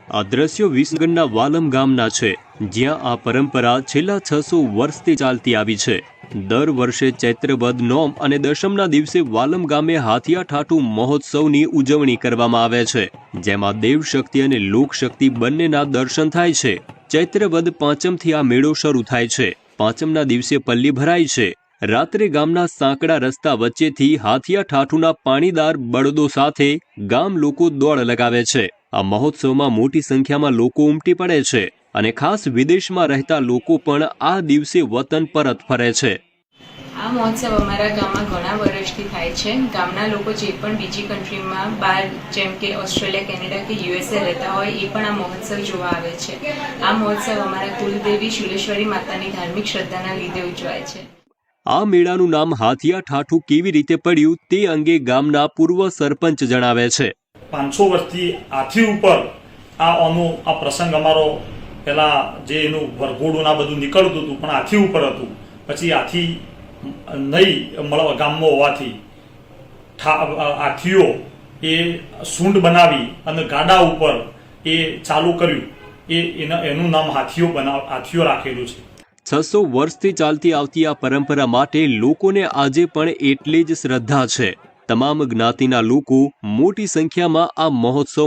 આ દ્રશ્યો વિસનગરના વાલમ ગામના છે, જ્યાં આ પરંપરા છેલ્લા 600 વર્ષથી ચાલતી આવી છે। દર વર્ષે ચૈત્ર વદ નોમ અને દશમના દિવસે વાલમ ગામે હાથિયા ઠાઠુ મહોત્સવની ઉજવણી કરવામાં આવે છે, જેમાં દેવશક્તિ અને લોકશક્તિ બંનેના દર્શન થાય છે। ચૈત્ર વદ પાંચમથી આ મેળો શરૂ થાય છે। પાંચમના દિવસે પલ્લી ભરાય છે। રાત્રે ગામના સાંકડા રસ્તા વચ્ચેથી હાથિયા ઠાઠુના પાણીદાર બળદો સાથે ગામ લોકો દોડ લગાવે છે। આ મહોત્સવમાં મોટી સંખ્યામાં લોકો ઉમટી પડે છે અને ખાસ વિદેશમાં રહેતા લોકો પણ આ દિવસે વતન પરત ફરે છે। આ મહોત્સવ અમારા ગામમાં ઘણા વર્ષથી થાય છે। ગામના લોકો જે પણ બીજી કન્ટ્રીમાં બહાર જેમ કે ઓસ્ટ્રેલિયા, કેનેડા કે યુએસએ રહેતા હોય એ પણ આ મહોત્સવ જોવા આવે છે। આ મહોત્સવ અમારા કુલદેવી શુલેશ્વરી માતાની ધાર્મિક શ્રદ્ધાના લીધે ઉજવાય છે। આ મેળાનું નામ હાથિયા ઠાઠુ કેવી રીતે પડ્યું તે અંગે ગામના પૂર્વ સરપંચ જણાવે છે। 500 વર્ષથી હાથી ઉપર આ પ્રસંગ અમારો પહેલા જે એનું વરઘોડું આ બધું નીકળતું હતું પણ હાથી ઉપર હતું। પછી હાથી નહીં ગામમાં હોવાથી હાથીઓ એ સૂંઢ બનાવી અને ગાડા ઉપર એ ચાલુ કર્યું। એનું નામ હાથીઓ રાખેલું છે। 600 વર્ષથી ચાલતી આવતી આ પરંપરા માટે લોકોને આજે પણ એટલી જ શ્રદ્ધા છે। તમામ જ્ઞાતિના લોકો મોટી સંખ્યામાં આ મહોત્સવ